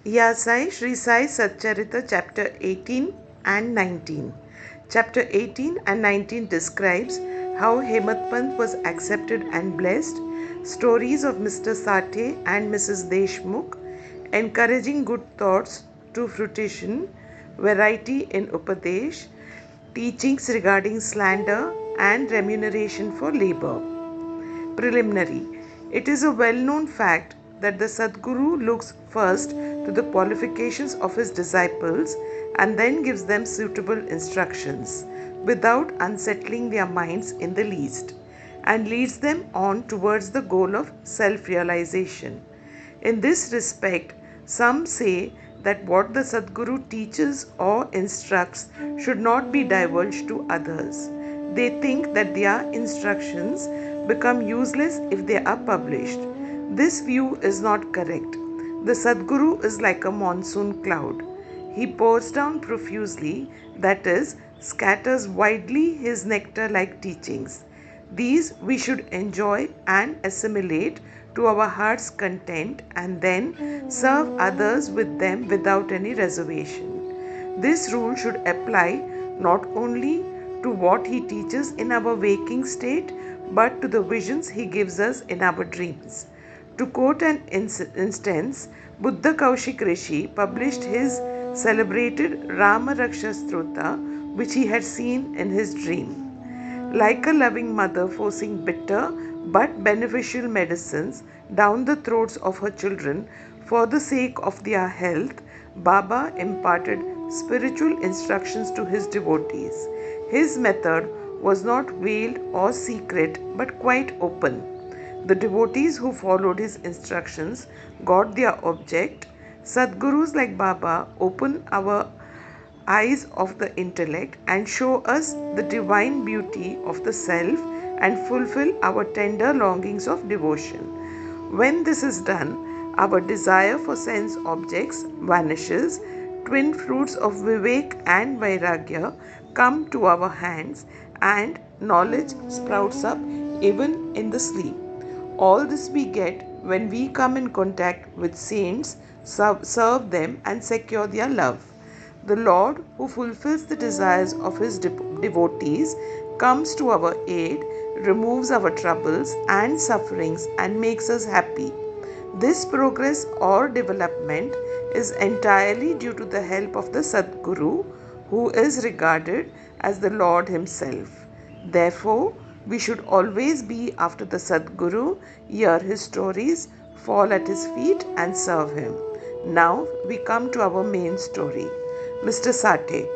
Sai, Shri Sai, Satcharitra, chapter 18 and 19. Chapter 18 and 19 describes how Hemat Pant was accepted and blessed, stories of Mr. Sathe and Mrs. Deshmukh, encouraging good thoughts to fruition, variety in Upadesh, teachings regarding slander and remuneration for labor. Preliminary. It is a well known fact that the Sadguru looks first to the qualifications of his disciples and then gives them suitable instructions without unsettling their minds in the least, and leads them on towards the goal of self realization. In this respect, some say that what the Sadguru teaches or instructs should not be divulged to others. They think that their instructions become useless if they are published. This view is not correct. The Sadguru is like a monsoon cloud. He pours down profusely, that is, scatters widely his nectar like teachings. These we should enjoy and assimilate to our heart's content and then serve others with them without any reservation. This rule should apply not only to what he teaches in our waking state but to the visions he gives us in our dreams. To quote an instance, Buddha Kaushik Rishi published his celebrated Rama Raksha Strota, which he had seen in his dream. Like a loving mother forcing bitter but beneficial medicines down the throats of her children for the sake of their health, Baba imparted spiritual instructions to his devotees. His method was not veiled or secret but quite open. The devotees who followed his instructions got their object. Sadgurus like Baba open our eyes of the intellect and show us the divine beauty of the self and fulfill our tender longings of devotion. When this is done, our desire for sense objects vanishes, twin fruits of Vivek and Vairagya come to our hands, and knowledge sprouts up even in the sleep. All this we get when we come in contact with saints, serve them, and secure their love. The Lord, who fulfills the desires of his devotees, comes to our aid, removes our troubles and sufferings, and makes us happy. This progress or development is entirely due to the help of the Sadguru, who is regarded as the Lord himself. Therefore, we should always be after the Sadguru, hear his stories, fall at his feet, and serve him. Now we come to our main story. Mr. Sathe.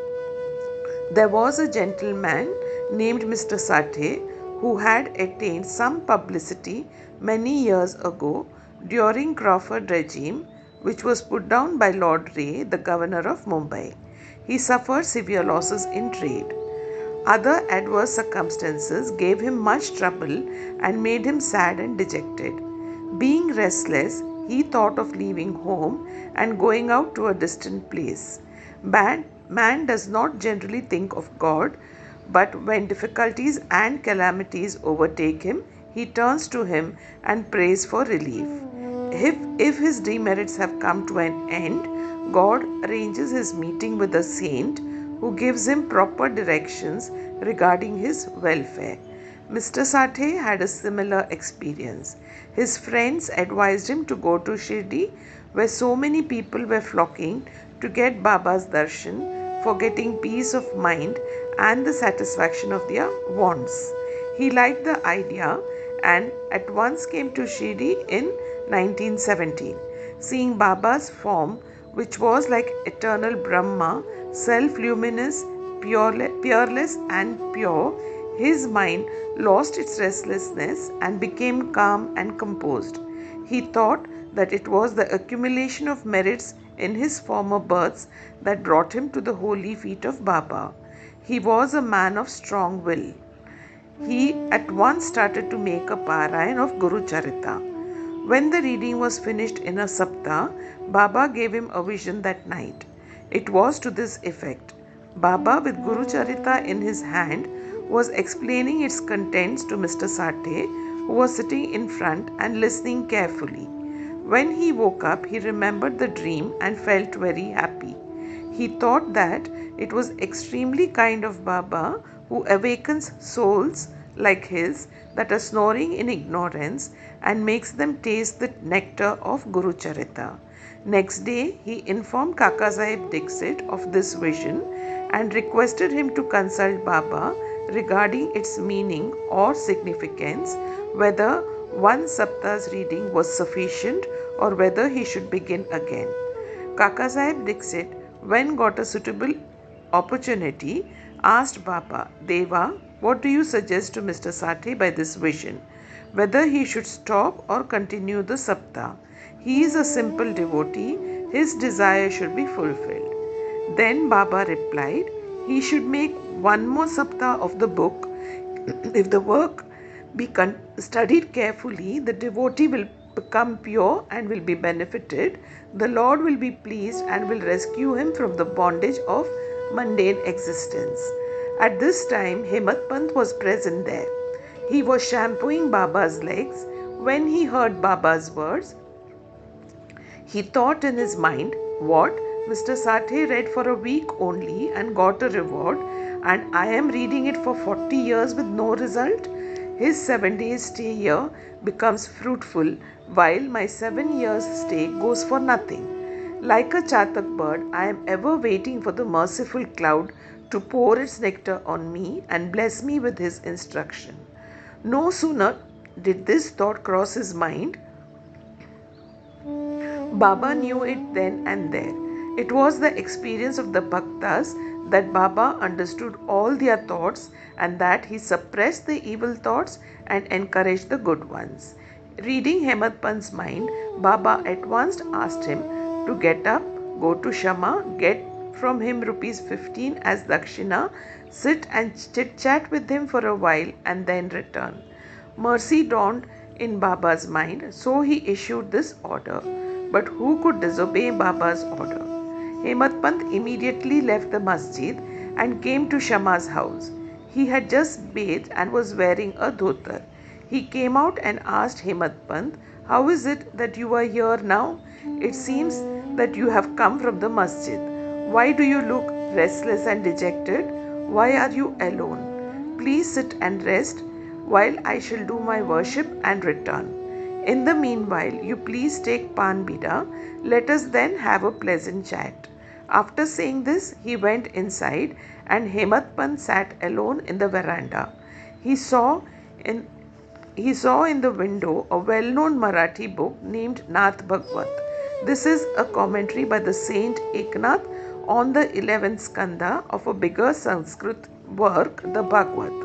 There was a gentleman named Mr. Sathe who had attained some publicity many years ago during Crawford regime, which was put down by Lord Ray, the governor of Mumbai. He suffered severe losses in trade. Other adverse circumstances gave him much trouble and made him sad and dejected. Being restless, he thought of leaving home and going out to a distant place. Man does not generally think of God, but when difficulties and calamities overtake him, he turns to him and prays for relief. If his demerits have come to an end, God arranges his meeting with a saint who gives him proper directions regarding his welfare. Mr. Sathe had a similar experience. His friends advised him to go to Shirdi, where so many people were flocking to get Baba's darshan for getting peace of mind and the satisfaction of their wants. He liked the idea and at once came to Shirdi in 1917. Seeing Baba's form, which was like eternal Brahma, self-luminous, peerless and pure, his mind lost its restlessness and became calm and composed. He thought that it was the accumulation of merits in his former births that brought him to the holy feet of Baba. He was a man of strong will. He at once started to make a parayan of Guru Charita. When the reading was finished in a saptah, Baba gave him a vision that night. It was to this effect. Baba, with Guru Charita in his hand, was explaining its contents to Mr. Sathe, who was sitting in front and listening carefully. When he woke up, he remembered the dream and felt very happy. He thought that it was extremely kind of Baba, who awakens souls like his that are snoring in ignorance and makes them taste the nectar of Guru Charita. Next day, he informed Kaka Sahib Dixit of this vision and requested him to consult Baba regarding its meaning or significance, whether one Sapta's reading was sufficient or whether he should begin again. Kaka Sahib Dixit, when got a suitable opportunity, asked Baba, Deva, what do you suggest to Mr. Sathe by this vision? Whether he should stop or continue the Sapta. He is a simple devotee, his desire should be fulfilled. Then Baba replied, he should make one more Sapta of the book. If the work be studied carefully, the devotee will become pure and will be benefited. The Lord will be pleased and will rescue him from the bondage of mundane existence. At this time, Hemat Pant was present there. He was shampooing Baba's legs. When he heard Baba's words, he thought in his mind, what? Mr. Sathe read for a week only and got a reward, and I am reading it for 40 years with no result? His 7 days stay here becomes fruitful, while my 7 years stay goes for nothing. Like a chatak bird, I am ever waiting for the merciful cloud to pour its nectar on me and bless me with his instruction. No sooner did this thought cross his mind, Baba knew it then and there. It was the experience of the Bhaktas that Baba understood all their thoughts and that he suppressed the evil thoughts and encouraged the good ones. Reading Hemat Pant's mind, Baba at once asked him to get up, go to Shama, get from him rupees 15 as dakshina, sit and chit-chat with him for a while and then return. Mercy dawned in Baba's mind, so he issued this order. But who could disobey Baba's order? Hemat Pant immediately left the masjid and came to Shama's house. He had just bathed and was wearing a dhotar. He came out and asked Hemat Pant, how is it that you are here now? It seems that you have come from the masjid. Why do you look restless and dejected? Why are you alone? Please sit and rest while I shall do my worship and return. In the meanwhile, you please take pan bida. Let us then have a pleasant chat. After saying this, he went inside and Hemat Pant sat alone in the veranda. He saw in the window a well-known Marathi book named Nath Bhagwat. This is a commentary by the saint Eknath on the 11th skanda of a bigger Sanskrit work, the Bhagwat.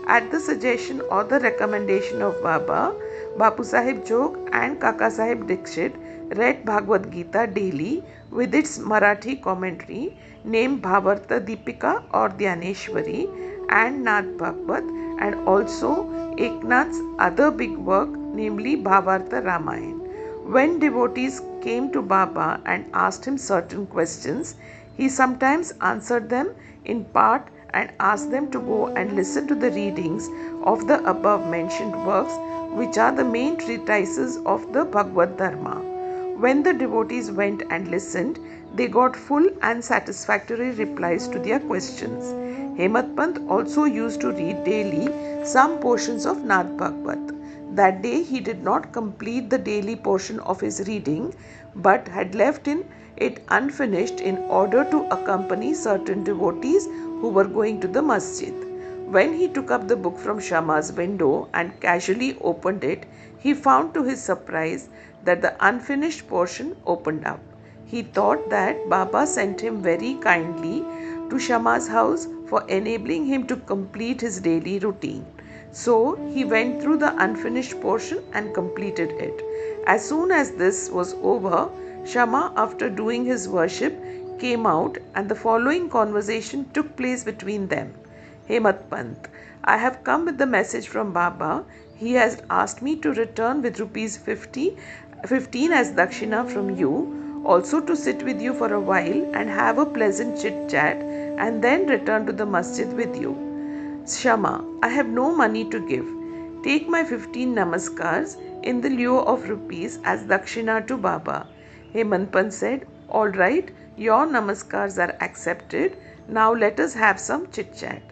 At the suggestion or the recommendation of Baba, Bapu Sahib Jog and Kaka Sahib Dixit read Bhagavad Gita daily with its Marathi commentary named Bhavarta Deepika or Dhyaneshwari and Nath Bhagwat, and also Eknath's other big work, namely Bhavarta Ramayana. When devotees came to Baba and asked him certain questions, he sometimes answered them in part and asked them to go and listen to the readings of the above mentioned works, which are the main treatises of the Bhagavad Dharma. When the devotees went and listened, they got full and satisfactory replies to their questions. Hemat Pant also used to read daily some portions of Nath Bhagwat. That day he did not complete the daily portion of his reading, but had left it unfinished in order to accompany certain devotees who were going to the masjid. When he took up the book from Shama's window and casually opened it, he found to his surprise that the unfinished portion opened up. He thought that Baba sent him very kindly to Shama's house for enabling him to complete his daily routine. So he went through the unfinished portion and completed it. As soon as this was over, Shama, after doing his worship, came out and the following conversation took place between them. Hemat Pant, I have come with the message from Baba. He has asked me to return with rupees 15 as dakshina from you, also to sit with you for a while and have a pleasant chit chat and then return to the masjid with you. Shama, I have no money to give. Take my 15 namaskars in the lieu of rupees as dakshina to Baba. Hemantpant said, "All right, your namaskars are accepted. Now let us have some chit-chat.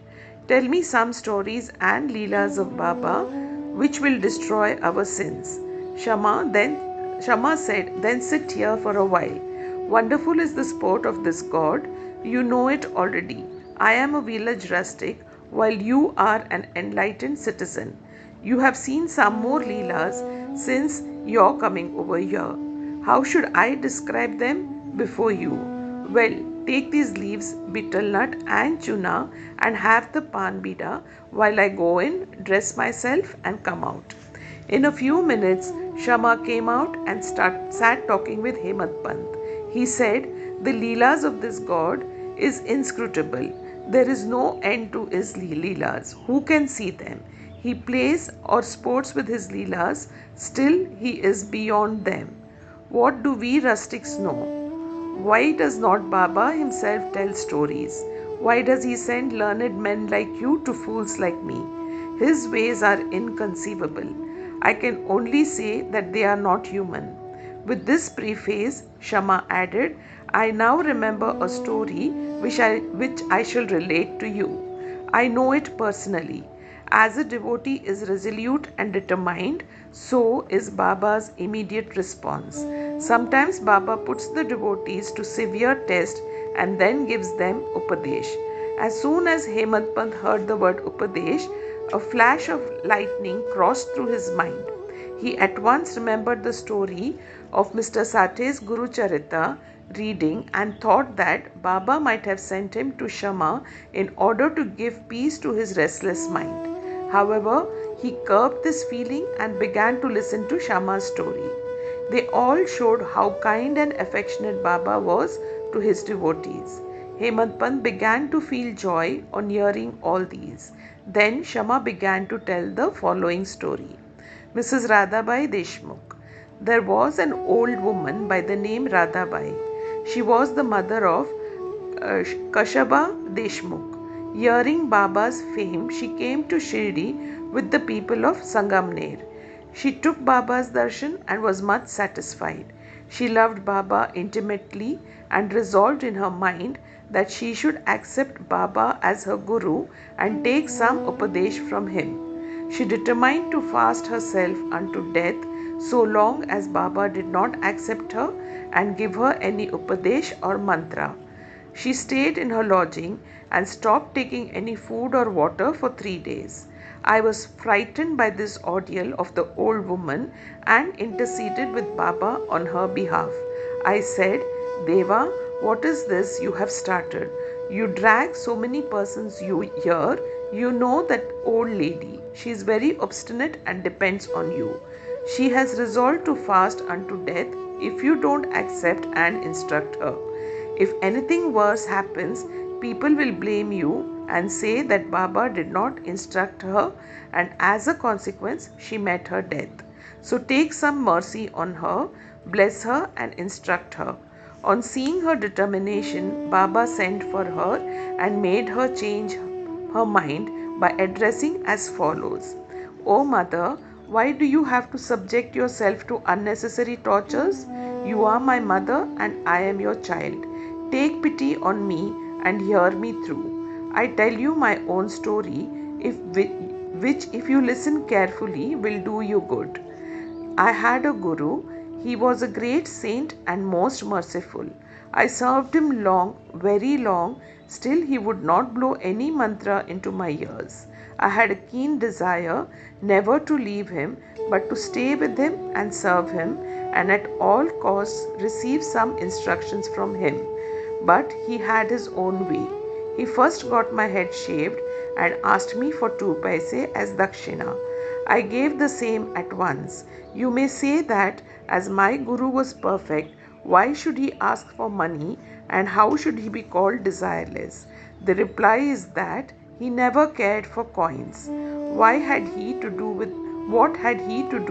Tell me some stories and leelas of Baba which will destroy our sins." Shama said, "Then sit here for a while. Wonderful is the sport of this god. You know it already. I am a village rustic, while you are an enlightened citizen. You have seen some more leelas since your coming over here. How should I describe them before you? Well, take these leaves, betel nut and tuna, and have the pan bida while I go in, dress myself and come out." In a few minutes, Shama came out and sat talking with Hemant Pant. He said, "The leelas of this god is inscrutable. There is no end to his leelas. Who can see them? He plays or sports with his leelas, still he is beyond them. What do we rustics know? Why does not Baba himself tell stories? Why does he send learned men like you to fools like me? His ways are inconceivable. I can only say that they are not human." With this preface, Shama added, "I now remember a story which I shall relate to you. I know it personally. As a devotee is resolute and determined, so is Baba's immediate response. Sometimes Baba puts the devotees to severe test and then gives them Upadesh. As soon as Hemant Pant heard the word Upadesh, a flash of lightning crossed through his mind. He at once remembered the story of Mr. Sate's Guru Charita reading and thought that Baba might have sent him to Shama in order to give peace to his restless mind. However, he curbed this feeling and began to listen to Shama's story. They all showed how kind and affectionate Baba was to his devotees. Hemant Pant began to feel joy on hearing all these. Then Shama began to tell the following story. Mrs. Radhabai Deshmukh. There was an old woman by the name Radhabai. She was the mother of Kashaba Deshmukh. Hearing Baba's fame, she came to Shirdi with the people of Sangamner. She took Baba's darshan and was much satisfied. She loved Baba intimately and resolved in her mind that she should accept Baba as her guru and take some upadesh from him. She determined to fast herself unto death so long as Baba did not accept her and give her any upadesh or mantra. She stayed in her lodging and stopped taking any food or water for 3 days. I was frightened by this ordeal of the old woman and interceded with Baba on her behalf. I said, "Deva, what is this you have started? You drag so many persons here. You know that old lady. She is very obstinate and depends on you. She has resolved to fast unto death if you don't accept and instruct her. If anything worse happens, people will blame you and say that Baba did not instruct her, and as a consequence she met her death. So take some mercy on her, bless her and instruct her." On seeing her determination, Baba sent for her and made her change her mind by addressing as follows. "O mother, why do you have to subject yourself to unnecessary tortures? You are my mother and I am your child. Take pity on me and hear me through. I tell you my own story, which if you listen carefully will do you good. I had a guru. He was a great saint and most merciful. I served him long, very long, still he would not blow any mantra into my ears. I had a keen desire never to leave him, but to stay with him and serve him, and at all costs receive some instructions from him. But he had his own way. He first got my head shaved and asked me for 2 paise as dakshina. I gave the same at once. You may say that as my guru was perfect, why should he ask for money and how should he be called desireless? The reply is that he never cared for coins. What had he to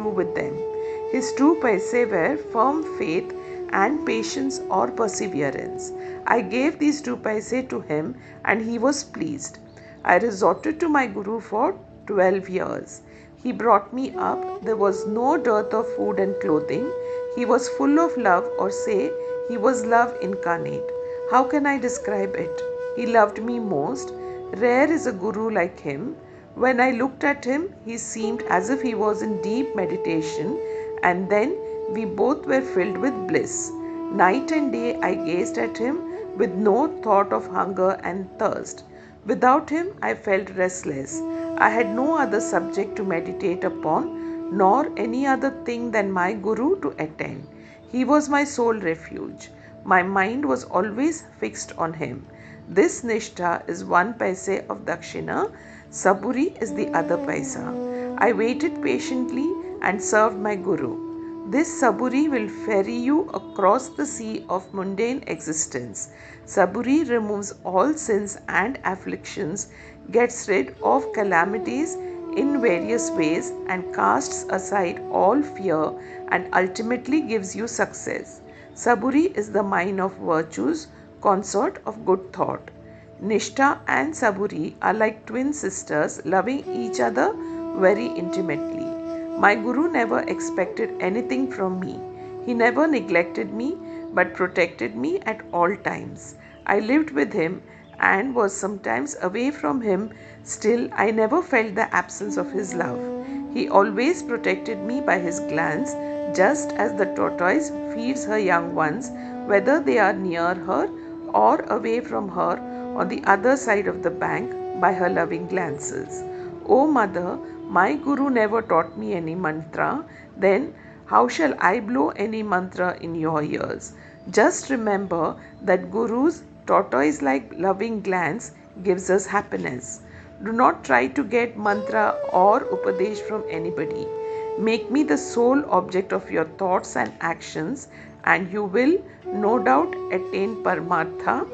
do with them? His 2 paise were firm faith and patience or perseverance. I gave these 2 paise to him and he was pleased. I resorted to my guru for 12 years. He brought me up. There was no dearth of food and clothing. He was full of love, or say, he was love incarnate. How can I describe it? He loved me most. Rare is a guru like him. When I looked at him, he seemed as if he was in deep meditation, and then we both were filled with bliss. Night and day I gazed at him with no thought of hunger and thirst. Without him I felt restless. I had no other subject to meditate upon, nor any other thing than my Guru to attend. He was my sole refuge. My mind was always fixed on him. This nishtha is 1 paise of dakshina, saburi is the other paisa. I waited patiently and served my Guru. This saburi will ferry you across the sea of mundane existence. Saburi removes all sins and afflictions, gets rid of calamities in various ways, and casts aside all fear, and ultimately gives you success. Saburi is the mine of virtues, consort of good thought. Nishtha and Saburi are like twin sisters, loving each other very intimately. My Guru never expected anything from me. He never neglected me but protected me at all times. I lived with him and was sometimes away from him, still I never felt the absence of his love. He always protected me by his glance, just as the tortoise feeds her young ones, whether they are near her or away from her on the other side of the bank, by her loving glances. O mother, my Guru never taught me any mantra, then how shall I blow any mantra in your ears? Just remember that Guru's tortoise-like loving glance gives us happiness. Do not try to get mantra or upadesh from anybody. Make me the sole object of your thoughts and actions, and you will no doubt attain Paramartha,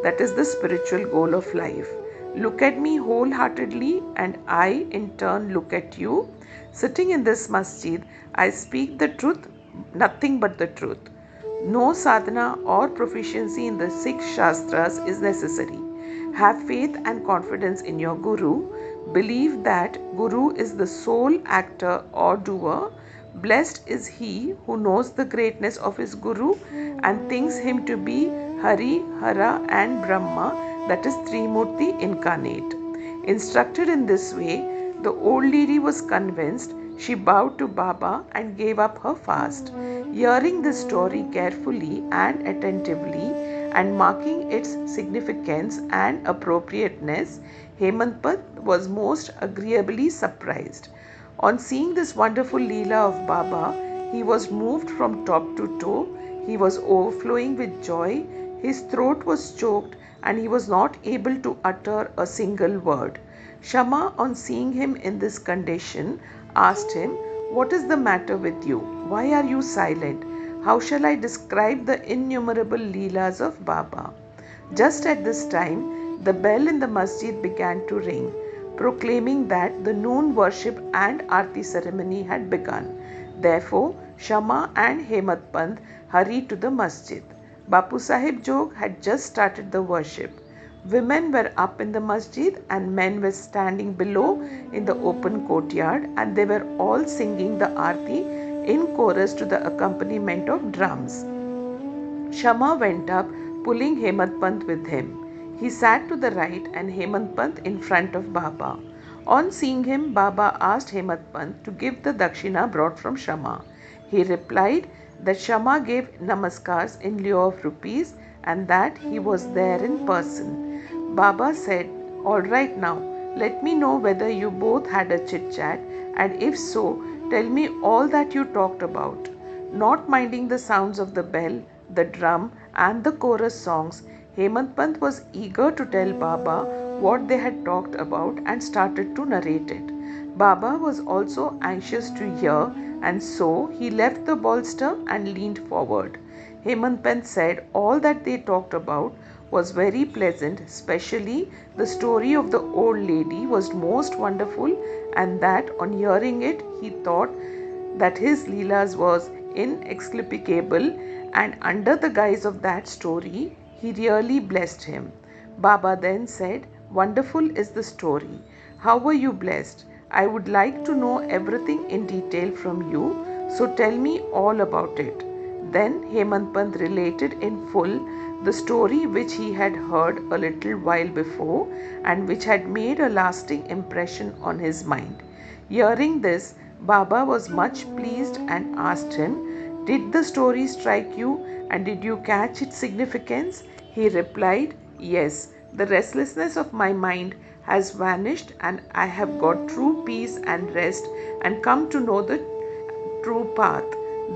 that is the spiritual goal of life. Look at me wholeheartedly, and I in turn look at you. Sitting in this masjid, I speak the truth, nothing but the truth. No sadhana or proficiency in the 6 Shastras is necessary. Have faith and confidence in your Guru. Believe that Guru is the sole actor or doer. Blessed is he who knows the greatness of his Guru and thinks him to be Hari, Hara and Brahma, that is Trimurti incarnate. Instructed in this way, the old lady was convinced. She bowed to Baba and gave up her fast. Hearing this story carefully and attentively and marking its significance and appropriateness, Hemantpad was most agreeably surprised. On seeing this wonderful Leela of Baba, he was moved from top to toe. He was overflowing with joy. His throat was choked and he was not able to utter a single word. Shama, on seeing him in this condition, asked him, "What is the matter with you? Why are you silent? How shall I describe the innumerable Leelas of Baba?" Just at this time, the bell in the masjid began to ring, proclaiming that the noon worship and Aarti ceremony had begun. Therefore, Shama and Hematpant hurried to the masjid. Bapu Sahib Jog had just started the worship. Women were up in the masjid and men were standing below in the open courtyard, and they were all singing the Aarti in chorus to the accompaniment of drums. Shama went up, pulling Hematpant with him. He sat to the right and Hematpant in front of Baba. On seeing him, Baba asked Hematpant to give the dakshina brought from Shama. He replied that Shama gave namaskars in lieu of rupees and that he was there in person. Baba said, "All right now, let me know whether you both had a chit-chat, and if so, tell me all that you talked about." Not minding the sounds of the bell, the drum and the chorus songs, Hemantpant was eager to tell Baba what they had talked about and started to narrate it. Baba was also anxious to hear, and so he left the bolster and leaned forward. Hemantpant said all that they talked about was very pleasant, especially the story of the old lady was most wonderful, and that on hearing it he thought that his Leelas was inexplicable, and under the guise of that story he really blessed him. Baba then said, "Wonderful is the story. How were you blessed?" I would like to know everything in detail from you, so tell me all about it. Then Hemant Pant related in full the story which he had heard a little while before and which had made a lasting impression on his mind. Hearing this, Baba was much pleased and asked him, "Did the story strike you and did you catch its significance?" He replied, "Yes, the restlessness of my mind has vanished and I have got true peace and rest and come to know the true path."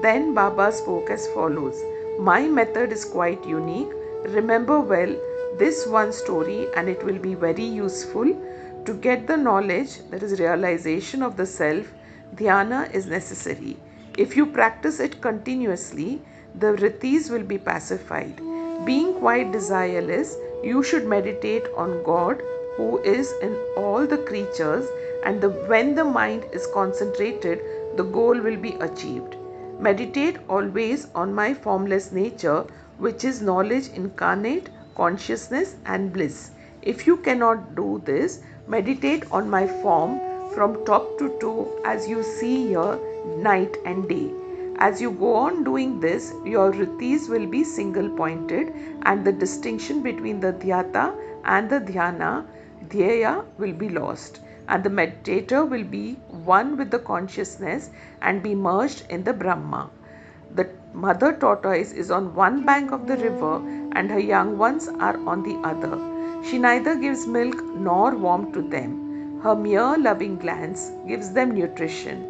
Then Baba spoke as follows: "My method is quite unique. Remember well this one story and it will be very useful. To get the knowledge, that is realization of the self, dhyana is necessary. If you practice it continuously, the vrittis will be pacified. Being quite desireless, you should meditate on God who is in all the creatures, and when the mind is concentrated, the goal will be achieved. Meditate always on my formless nature, which is knowledge incarnate, consciousness and bliss. If you cannot do this, meditate on my form from top to toe as you see here night and day. As you go on doing this, your vrittis will be single pointed and the distinction between the dhyata and the dhyana, dhyaya, will be lost, and the meditator will be one with the consciousness and be merged in the Brahma. The mother tortoise is on one bank of the river and her young ones are on the other. She neither gives milk nor warmth to them. Her mere loving glance gives them nutrition.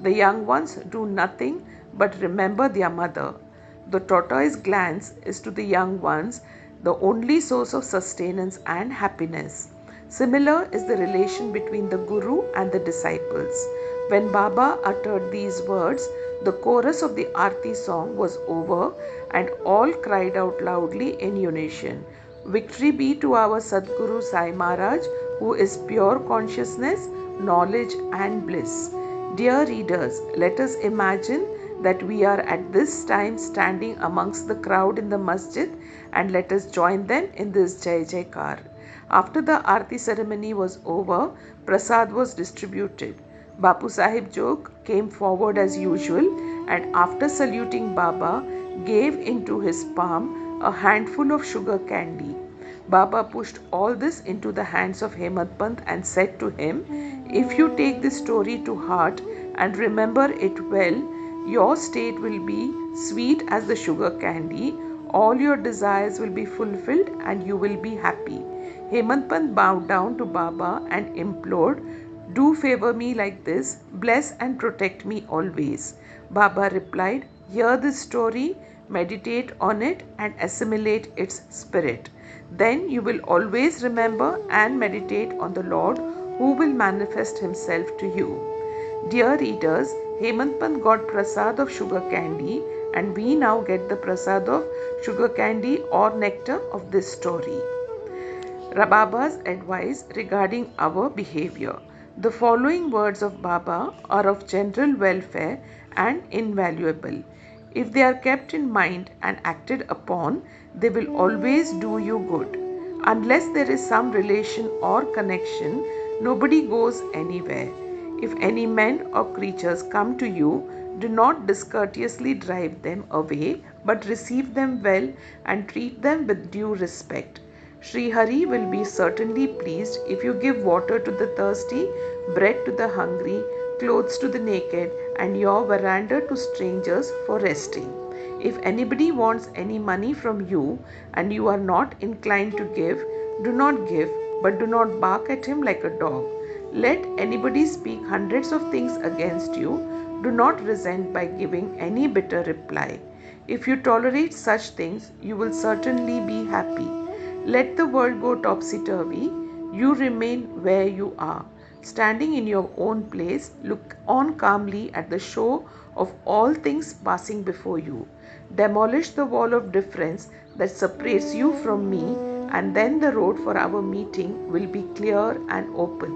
The young ones do nothing but remember their mother. The tortoise glance is to the young ones the only source of sustenance and happiness. Similar is the relation between the Guru and the disciples. When Baba uttered these words, the chorus of the Aarti song was over and all cried out loudly in unison, "Victory be to our Sadguru Sai Maharaj, who is pure consciousness, knowledge and bliss." Dear readers, let us imagine that we are at this time standing amongst the crowd in the masjid, and let us join them in this Jai Jaikar. After the Aarti ceremony was over, Prasad was distributed. Bapu Sahib Jog came forward as usual and after saluting Baba, gave into his palm a handful of sugar candy. Baba pushed all this into the hands of Hemant Pant and said to him, "If you take this story to heart and remember it well, your state will be sweet as the sugar candy, all your desires will be fulfilled and you will be happy." Hemant Pant bowed down to Baba and implored, "Do favor me like this, bless and protect me always." Baba replied, "Hear this story, meditate on it and assimilate its spirit. Then you will always remember and meditate on the Lord who will manifest himself to you." Dear readers, Hemant Pant got prasad of sugar candy and we now get the prasad of sugar candy or nectar of this story. Baba's advice regarding our behavior. The following words of Baba are of general welfare and invaluable. If they are kept in mind and acted upon, they will always do you good. Unless there is some relation or connection, nobody goes anywhere. If any men or creatures come to you, do not discourteously drive them away, but receive them well and treat them with due respect. Sri Hari will be certainly pleased if you give water to the thirsty, bread to the hungry, clothes to the naked, and your veranda to strangers for resting. If anybody wants any money from you and you are not inclined to give, do not give, but do not bark at him like a dog. Let anybody speak hundreds of things against you, do not resent by giving any bitter reply. If you tolerate such things, you will certainly be happy. Let the world go topsy-turvy, you remain where you are. Standing in your own place, look on calmly at the show of all things passing before you. Demolish the wall of difference that separates you from me, and then the road for our meeting will be clear and open.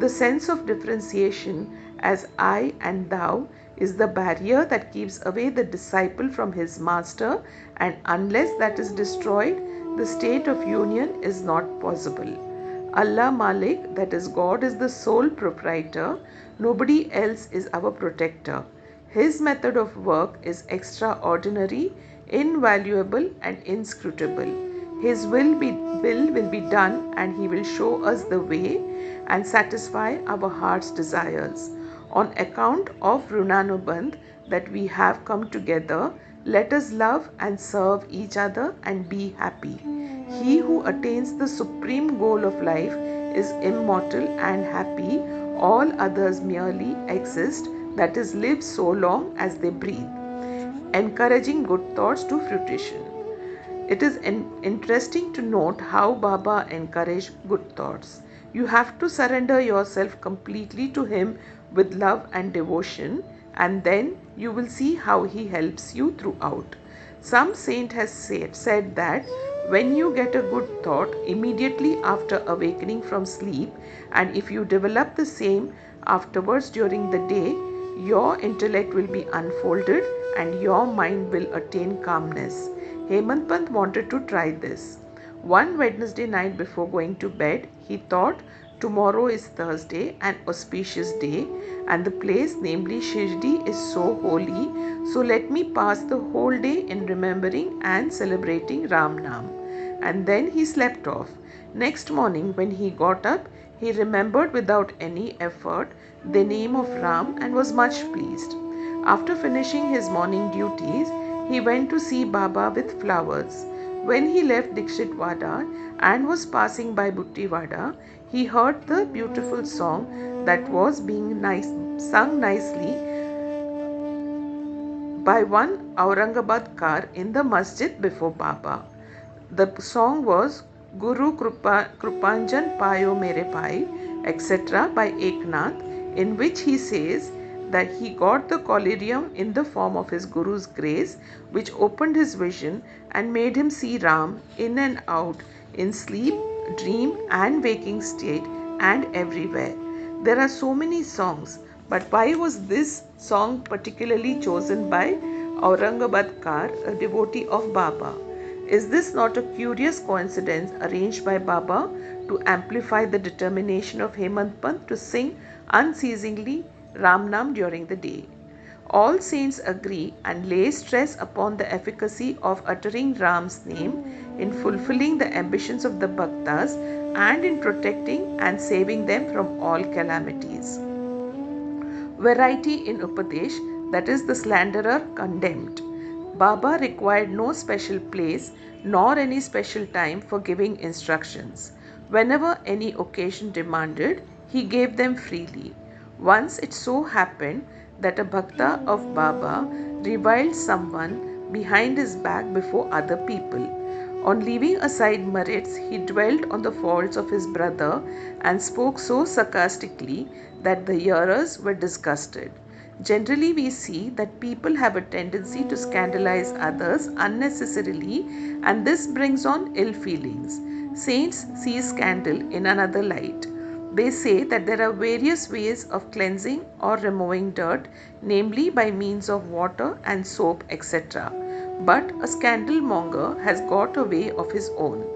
The sense of differentiation as I and thou is the barrier that keeps away the disciple from his master, and unless that is destroyed, the state of union is not possible. Allah Malik, that is God, is the sole proprietor. Nobody else is our protector. His method of work is extraordinary, invaluable and inscrutable. His will be done, and He will show us the way and satisfy our heart's desires. On account of Runanubandh that we have come together, let us love and serve each other and be happy. He who attains the supreme goal of life is immortal and happy. All others merely exist, that is, live so long as they breathe, encouraging good thoughts to fruition. It is interesting to note how Baba encouraged good thoughts. You have to surrender yourself completely to him with love and devotion, and then you will see how he helps you throughout. Some saint has said that when you get a good thought immediately after awakening from sleep, and if you develop the same afterwards during the day, your intellect will be unfolded and your mind will attain calmness. Hemant Pant wanted to try this. One Wednesday night before going to bed, he thought, tomorrow is Thursday, an auspicious day, and the place, namely Shirdi, is so holy, so let me pass the whole day in remembering and celebrating Ram Nam. And then he slept off. Next morning when he got up, he remembered without any effort the name of Ram and was much pleased. After finishing his morning duties, he went to see Baba with flowers. When he left Dikshit Wada and was passing by Butti Wada, he heard the beautiful song that was being sung nicely by one Aurangabadkar in the masjid before Baba. The song was Guru Krupanjan Payo Mere Pai, etc. by Eknath, in which he says that he got the collyrium in the form of his Guru's grace, which opened his vision and made him see Ram in and out, in sleep, dream and waking state, and everywhere. There are so many songs, but why was this song particularly chosen by Aurangabadkar, a devotee of Baba? Is this not a curious coincidence arranged by Baba to amplify the determination of Hemant Pant to sing unceasingly Ram Nam during the day? All saints agree and lay stress upon the efficacy of uttering Ram's name in fulfilling the ambitions of the Bhaktas and in protecting and saving them from all calamities. Variety in Upadesh, that is, the slanderer condemned. Baba required no special place nor any special time for giving instructions. Whenever any occasion demanded, he gave them freely. Once it so happened that a bhakta of Baba reviled someone behind his back before other people. On leaving aside merits, he dwelt on the faults of his brother and spoke so sarcastically that the hearers were disgusted. Generally, we see that people have a tendency to scandalize others unnecessarily, and this brings on ill feelings. Saints see scandal in another light. They say that there are various ways of cleansing or removing dirt, namely by means of water and soap, etc. But a scandal monger has got a way of his own.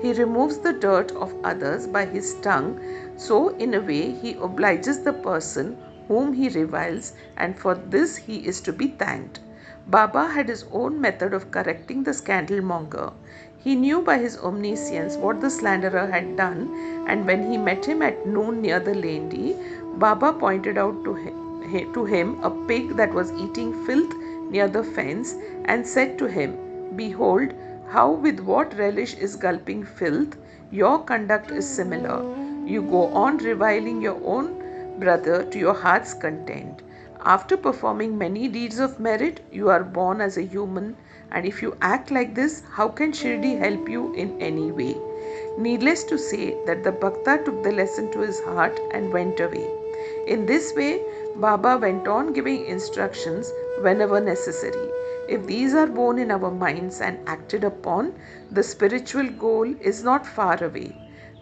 He removes the dirt of others by his tongue, so in a way he obliges the person whom he reviles, and for this he is to be thanked. Baba had his own method of correcting the scandal monger. He knew by his omniscience what the slanderer had done, and when he met him at noon near the Lendi, Baba pointed out to him a pig that was eating filth near the fence, and said to him, "Behold, how with what relish is gulping filth. Your conduct is similar. You go on reviling your own brother to your heart's content. After performing many deeds of merit, you are born as a human, and if you act like this, how can Shirdi help you in any way?" Needless to say that the Bhakta took the lesson to his heart and went away. In this way, Baba went on giving instructions whenever necessary. If these are borne in our minds and acted upon, the spiritual goal is not far away.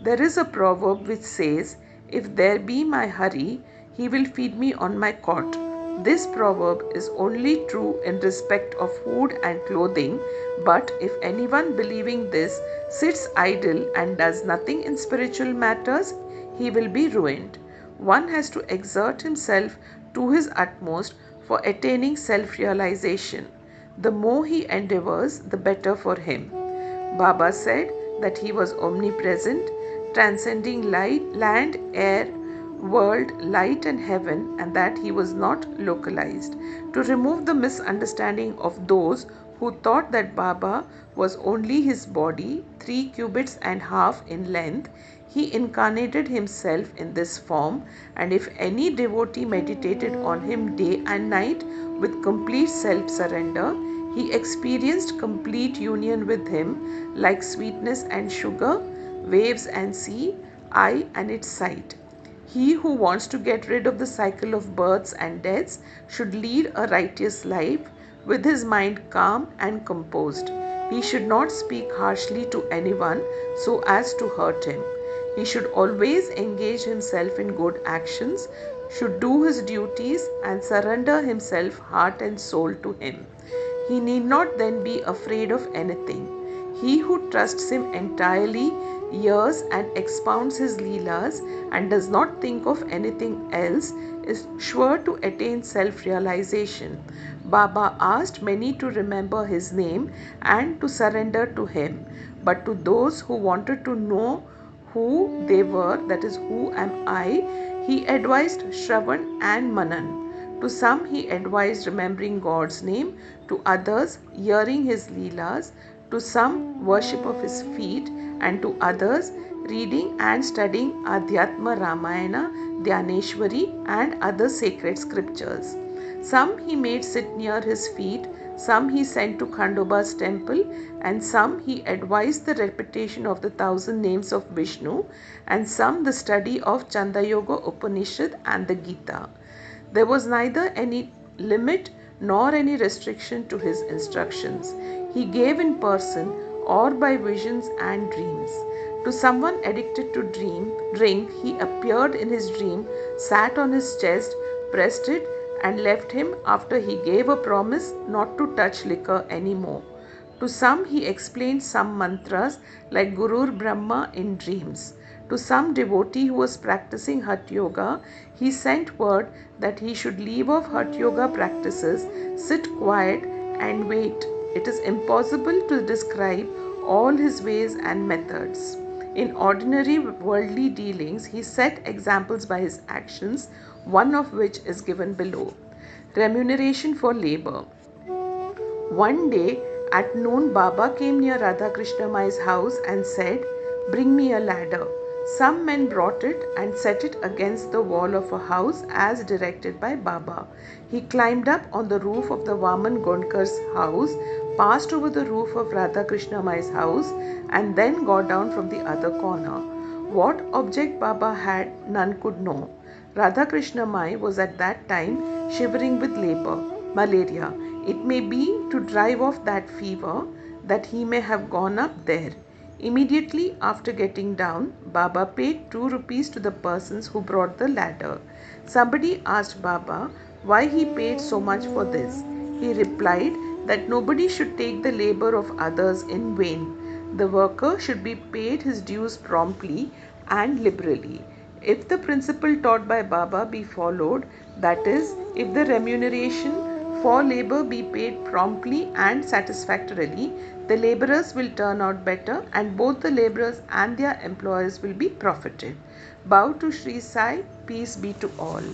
There is a proverb which says, "If there be my Hari, he will feed me on my cot." This proverb is only true in respect of food and clothing, but if anyone believing this sits idle and does nothing in spiritual matters, he will be ruined. One has to exert himself to his utmost for attaining self-realization. The more he endeavors, the better for him. Baba said that he was omnipresent, transcending light, land, air, world, light and heaven, and that he was not localized. To remove the misunderstanding of those who thought that Baba was only his body, 3 cubits and half in length, he incarnated himself in this form, and if any devotee meditated on him day and night with complete self-surrender, he experienced complete union with him like sweetness and sugar, waves and sea, eye and its sight. He who wants to get rid of the cycle of births and deaths should lead a righteous life with his mind calm and composed. He should not speak harshly to anyone so as to hurt him. He should always engage himself in good actions, should do his duties and surrender himself heart and soul to him. He need not then be afraid of anything. He who trusts him entirely, hears and expounds his leelas and does not think of anything else is sure to attain self-realization. Baba asked many to remember his name and to surrender to him. But to those who wanted to know who they were, that is, who am I, he advised Shravan and Manan. To some he advised remembering God's name, to others hearing his leelas, to some worship of his feet, and to others reading and studying Adhyatma Ramayana, Dhyaneshwari and other sacred scriptures. Some he made sit near his feet, some he sent to Khandoba's temple, and some he advised the repetition of the 1,000 names of Vishnu, and some the study of Chandayoga Upanishad and the Gita. There was neither any limit nor any restriction to his instructions. He gave in person or by visions and dreams. To someone addicted to drink, he appeared in his dream, sat on his chest, pressed it, and left him after he gave a promise not to touch liquor anymore. To some he explained some mantras like Gurur Brahma in dreams. To some devotee who was practicing Hatha Yoga, he sent word that he should leave off Hatha Yoga practices, sit quiet and wait. It is impossible to describe all his ways and methods. In ordinary worldly dealings, he set examples by his actions, one of which is given below. Remuneration for labor. One day at noon, Baba came near Radha Krishna Mai's house and said, "Bring me a ladder." Some men brought it and set it against the wall of a house as directed by Baba. He climbed up on the roof of the Vaman Gondkar's house, passed over the roof of Radha Krishna Mai's house, and then got down from the other corner. What object Baba had, none could know. Radha Krishna Mai was at that time shivering with malaria. It may be to drive off that fever that he may have gone up there. Immediately after getting down, Baba paid 2 rupees to the persons who brought the ladder. Somebody asked Baba why he paid so much for this. He replied that nobody should take the labor of others in vain. The worker should be paid his dues promptly and liberally. If the principle taught by Baba be followed, that is, if the remuneration for labor be paid promptly and satisfactorily, the laborers will turn out better and both the laborers and their employers will be profited. Bow to Shri Sai, peace be to all.